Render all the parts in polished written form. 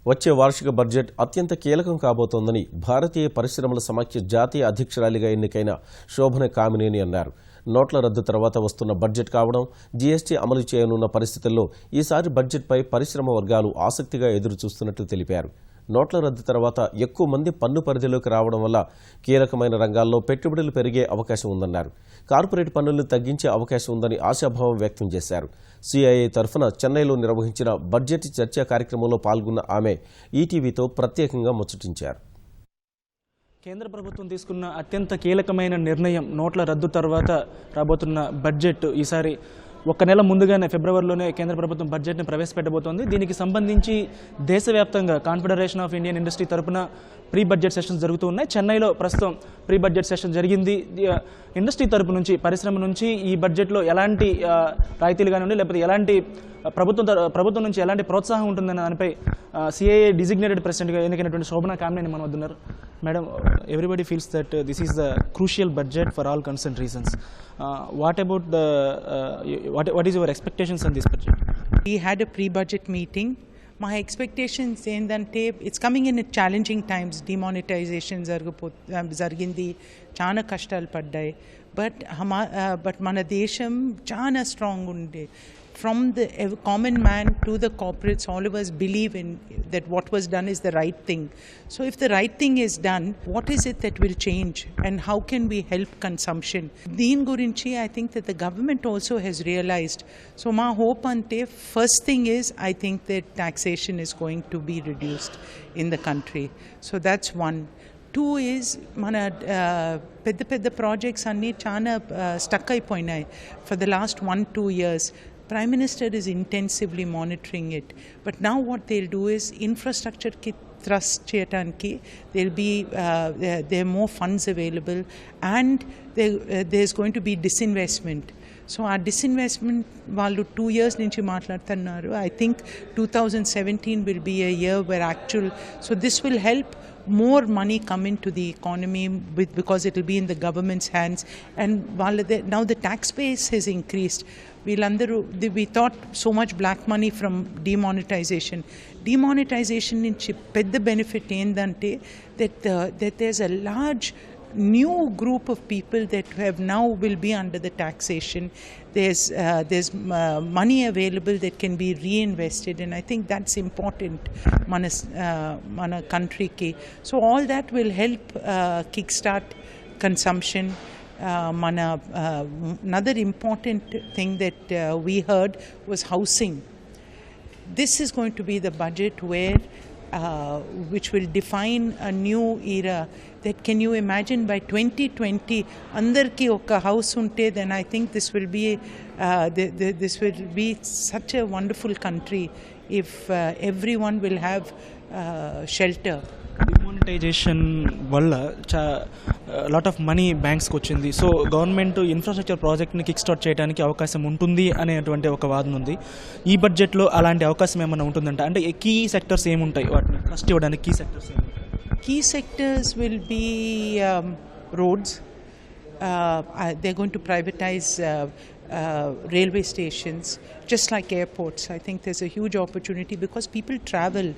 వచ్చే వార్షిక బడ్జెట్ అత్యంత కీలకం కాబోతోందని భారతీయ పరిశ్రమల సమాఖ్య జాతీయ అధ్యక్షురాలిగా ఎన్నికైన శోభన కామినేని అన్నారు. నోట్ల రద్దు తర్వాత వస్తున్న బడ్జెట్ కావడం, జీఎస్టీ అమలు చేయనున్న పరిస్థితుల్లో ఈసారి బడ్జెట్పై పరిశ్రమ వర్గాలు ఆసక్తిగా ఎదురుచూస్తున్నట్లు తెలిపారు. నోట్ల రద్దు తర్వాత ఎక్కువ మంది పన్ను పరిధిలోకి రావడం వల్ల కీలకమైన రంగాల్లో పెట్టుబడులు పెరిగే అవకాశం ఉందన్నారు. కార్పొరేట్ పన్నులను తగ్గించే అవకాశం ఉందని ఆశాభావం వ్యక్తం చేశారు. సిఐఐ తరఫున చెన్నైలో నిర్వహించిన బడ్జెట్ చర్చా కార్యక్రమంలో పాల్గొన్న ఆమె ఈటీవీతో ప్రత్యేకంగా ముచ్చటించారు. కేంద్ర ప్రభుత్వం తీసుకున్న అత్యంత కీలకమైన నిర్ణయం నోట్ల రద్దు తర్వాత రాబోతున్న బడ్జెట్. ఈసారి ఒక నెల ముందుగానే ఫిబ్రవరిలోనే కేంద్ర ప్రభుత్వం బడ్జెట్ని ప్రవేశపెట్టబోతోంది. దీనికి సంబంధించి దేశవ్యాప్తంగా కాన్ఫెడరేషన్ ఆఫ్ ఇండియన్ ఇండస్ట్రీ తరపున ప్రీ బడ్జెట్ సెషన్స్ జరుగుతూ ఉన్నాయి. చెన్నైలో ప్రస్తుతం ప్రీ బడ్జెట్ సెషన్ జరిగింది. ఇండస్ట్రీ తరపు నుంచి, పరిశ్రమ నుంచి ఈ బడ్జెట్లో ఎలాంటి రాయితీలు కానివ్వండి, లేకపోతే ఎలాంటి ప్రభుత్వం నుంచి ఎలాంటి ప్రోత్సాహం ఉంటుందన్న దానిపై సిఐఐ డిజిగ్నేటెడ్ ప్రెసిడెంట్గా ఎన్నికైనటువంటి శోభన కామినేని మన వద్ద ఉన్నారు. Madam, everybody feels that this is the crucial budget for all concern reasons. What about what is your expectations on this budget? We had a pre-budget meeting. My expectations ఏందంటే it's coming in challenging times. Demonetization జరిగింది, చాలా కష్టాలు పడ్డాయి. But మన దేశం చాలా strong ఉండే. From the common man to the corporates, all of us believe in that what was done is the right thing. So if the right thing is done, what is it that will change and how can we help consumption? Deen gurinchi, I think that the government also has realized. So my hope ante first thing is I think that taxation is going to be reduced in the country. So that's one. Two is మన పెద్ద projects అన్నీ చాలా stuck అయిపోయినాయి for the last 1-2 years. Prime Minister is intensively monitoring it. But now what they'll do is infrastructure ki thrust cheyataniki there'll be there are more funds available, and there's going to be disinvestment. So our disinvestment వాళ్ళు 2 years నుంచి మాట్లాడుతున్నారు. I think 2017 will be a year where so this will help more money come into the economy because it will be in the government's hands, and now the tax base has increased. We thought so much black money from demonetization నుంచి పెద్ద benefit ఏంటంటే that there's a large new group of people that have now will be under the taxation. There's money available that can be reinvested, and I think that's important mana country ki. So all that will help kickstart consumption. Another important thing that we heard was housing. This is going to be the budget where which will define a new era. That can you imagine by 2020 andarki oka house unte, then I think this will be such a wonderful country if everyone will have shelter. Demonetisation వల్ల lot of money బ్యాంక్స్కి వచ్చింది. So government infrastructure ప్రాజెక్ట్ని kick start చేయడానికి అవకాశం ఉంటుంది అనేటువంటి ఒక వాదన ఉంది. ఈ బడ్జెట్లో అలాంటి అవకాశం ఏమైనా ఉంటుందంట? అంటే కీ సెక్టర్స్ ఏముంటాయి వాటిని ట్రస్ట్ ఇవ్వడానికి? Key sectors will be roads. They're going to privatize railway stations, just like airports. I think there's a huge opportunity because people travel.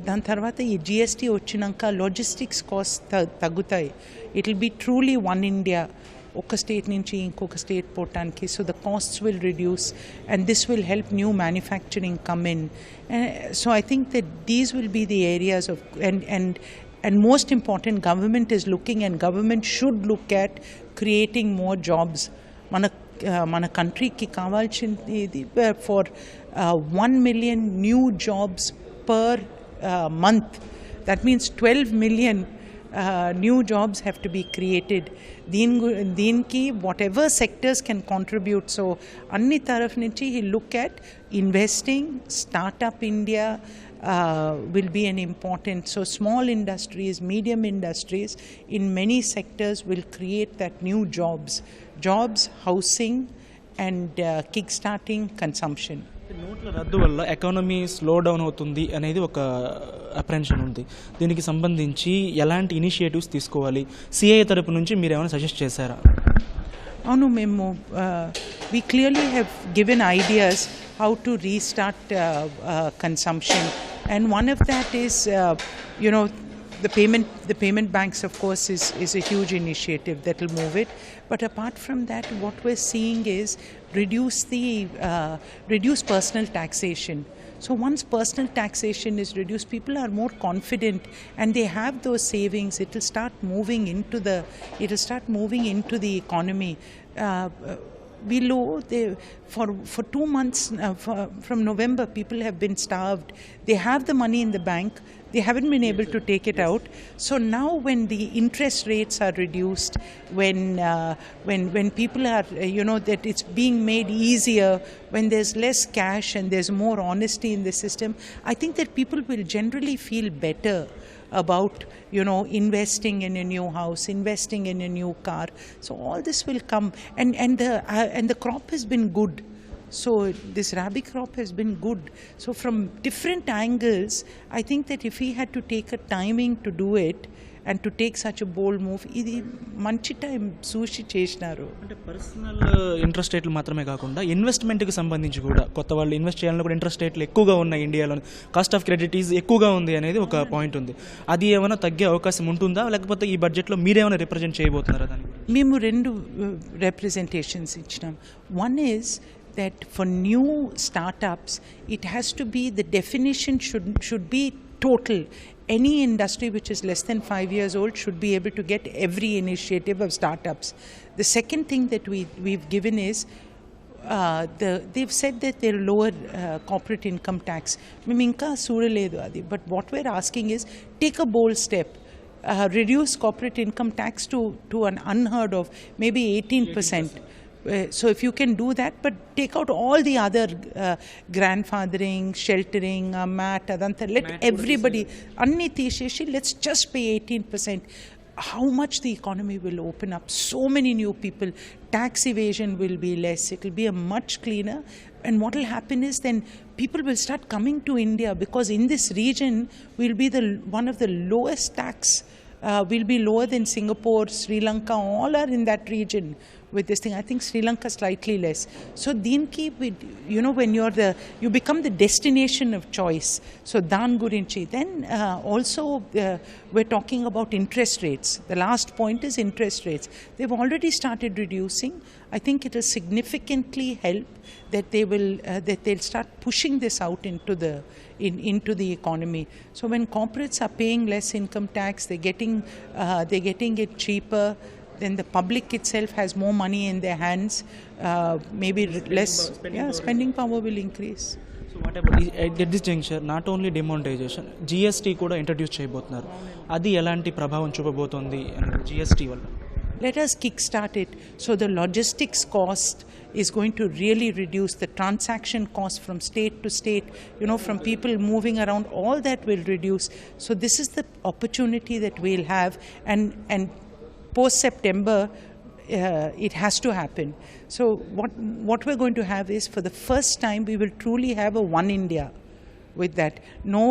దాని తర్వాత ఈ జిఎస్టీ వచ్చినాక లాజిస్టిక్స్ కాస్ట్ తగ్గుతాయి. It will be truly one India, ఒక state నుంచి ఇంకొక state పోవటానికి. So the costs will reduce and this will help new manufacturing come in. So I think that these will be the areas of and most important, government is looking, and government should look at creating more jobs. మన కంట్రీకి కావాల్సింది for 1 million new jobs per month. That means 12 million new jobs have to be created. Deenki whatever sectors can contribute. So anni taraf nunchi he look at investing. Startup India will be an important. So small industries, medium industries in many sectors will create that new jobs, housing, and kickstarting consumption. నోట్ల రద్దు వల్ల economy slow down అవుతుంది అనేది ఒక apprehension ఉంది. దీనికి సంబంధించి ఎలాంటి ఇనిషియేటివ్స్ తీసుకోవాలి? సిఐ తరపు నుంచి మీరు ఏమైనా సజెస్ట్ చేశారా? అవును, మేము we clearly have given ideas how to restart consumption. And one of that is, the payment banks, of course, is a huge initiative that will move it. But apart from that, what we're seeing is reduce personal taxation. So once personal taxation is reduced, people are more confident and they have those savings. It will start moving into the economy. For 2 months from November, people have been starved. They have the money in the bank. They haven't been able to take it out. So now, when the interest rates are reduced, when people are, that it's being made easier, when there's less cash and there's more honesty in the system, I think that people will generally feel better about investing in a new house, investing in a new car. So all this will come, and the crop has been good. So this rabi crop has been good. So from different angles, I think that if we had to take a timing to do it and to take such a bold move, ఇది మంచి time చూసి చేసినారు. అంటే personal interest రేట్లు మాత్రమే కాకుండా ఇన్వెస్ట్మెంట్కి సంబంధించి కూడా కొత్త వాళ్ళు ఇన్వెస్ట్ చేయాలని కూడా ఇంట్రెస్ట్ రేట్లు ఎక్కువగా ఉన్నాయి ఇండియాలో, కాస్ట్ ఆఫ్ క్రెడిట్ ఈజ్ ఎక్కువగా ఉంది అనేది ఒక పాయింట్ ఉంది. అది ఏమైనా తగ్గే అవకాశం ఉంటుందా, లేకపోతే ఈ బడ్జెట్లో మీరేమైనా రిప్రజెంట్ చేయబోతున్నారా దానికి? మేము రెండు రిప్రజెంటేషన్స్ ఇచ్చినాం. One is that for new startups, it has to be, the definition should be total. Any industry which is less than 5 years old should be able to get every initiative of startups. The second thing that we've given is, they've said that they'll lower corporate income tax. మేము ఇంకా చూడలేదు అది. But what we're asking is, take a bold step. Reduce corporate income tax to an unheard of, maybe 18%. So if you can do that, but take out all the other grandfathering, sheltering, MAT, adantha, let everybody, anni teeseshi, let's just pay 18%. How much the economy will open up, so many new people, tax evasion will be less, it will be a much cleaner. And what will happen is, then people will start coming to India, because in this region we'll be one of the lowest tax. Will be lower than Singapore, Sri Lanka, all are in that region with this thing. I think Sri Lanka slightly less. So dinki, when you become the destination of choice. So dan gurinchi. Then also we're talking about interest rates. The last point is interest rates. They've already started reducing. I think it will significantly help that they'll start pushing this out into the economy. So when corporates are paying less income tax, they're getting it cheaper. Then the public itself has more money in their hands. Maybe spending power will increase. So what about at this juncture, not only demonetization, GST కూడా introduce చేయబోతున్నారు. అది ఎలాంటి ప్రభావం చూపబోతోంది GST వల్ల? Let us kickstart it. So the logistics cost is going to really reduce, the transaction cost from state to state, from people moving around, all that will reduce. So this is the opportunity that we'll have, and post-September, it has to happen. So what we're going to have is, for the first time, we will truly have a One India with that. No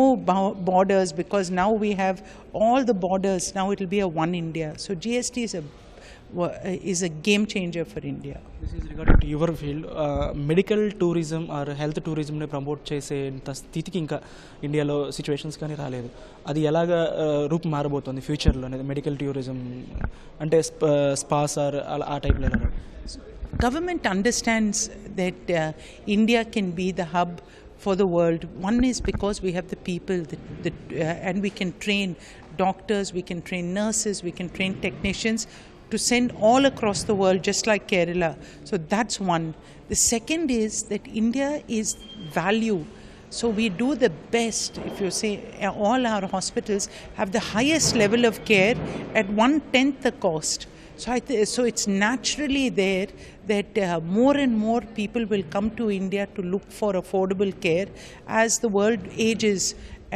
borders, because now we have all the borders. Now it will be a One India. So GST is a game changer for India. This is regarding to your field. Medical tourism or health tourism ని promote చేసేంత స్థితికి ఇంకా ఇండియాలో situations కానీ రాలేదు. అది ఎలాగా రూపు మారబోతోంది ఫ్యూచర్లో అనేది? మెడికల్ టూరిజం అంటే స్పాస్ ఆర్ ఆ టైప్లో ఎలా? Government understands that India can be the hub for the world. One is because we have the people, and we can train doctors, we can train nurses, we can train technicians to send all across the world, just like Kerala. So that's one. The second is that India is value. So we do the best. If you say all our hospitals have the highest level of care at 1/10 the cost. So it's naturally there that more and more people will come to India to look for affordable care as the world ages,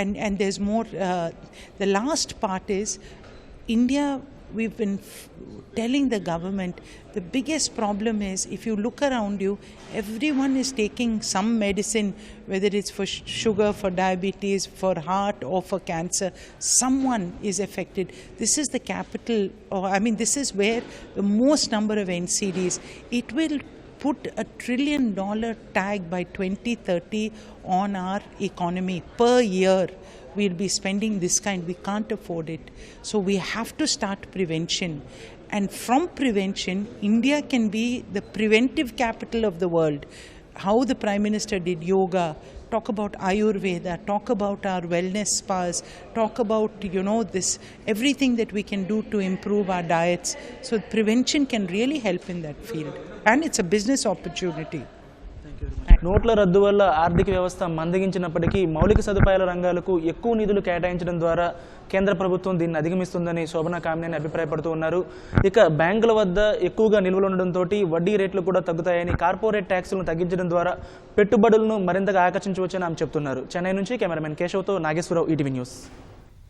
and there's more. The last part is India. We've been telling the government, the biggest problem is, if you look around you, everyone is taking some medicine, whether it's for sugar, for diabetes, for heart, or for cancer. Someone is affected. This is the capital, this is where the most number of NCDs. It will put $1 trillion tag by 2030 on our economy per year. We'll be spending this kind. We can't afford it. So we have to start prevention. And from prevention, India can be the preventive capital of the world. How the Prime Minister did yoga, talk about Ayurveda, talk about our wellness spas, talk about, this, everything that we can do to improve our diets. So prevention can really help in that field. And it's a business opportunity. నోట్ల రద్దు వల్ల ఆర్థిక వ్యవస్థ మందగించినప్పటికీ మౌలిక సదుపాయాల రంగాలకు ఎక్కువ నిధులు కేటాయించడం ద్వారా కేంద్ర ప్రభుత్వం దీన్ని అధిగమిస్తుందని శోభనా కామినేని అభిప్రాయపడుతూ ఉన్నారు. ఇక బ్యాంకుల వద్ద ఎక్కువగా నిల్వలు ఉండడంతో వడ్డీ రేట్లు కూడా తగ్గుతాయని, కార్పొరేట్ ట్యాక్సులను తగ్గించడం ద్వారా పెట్టుబడులను మరింతగా ఆకర్షించవచ్చని ఆమె చెప్తున్నారు. చెన్నై నుంచి కెమెరామెన్ కేశవ్తో నాగేశ్వరరావు, ఈటీవీ న్యూస్.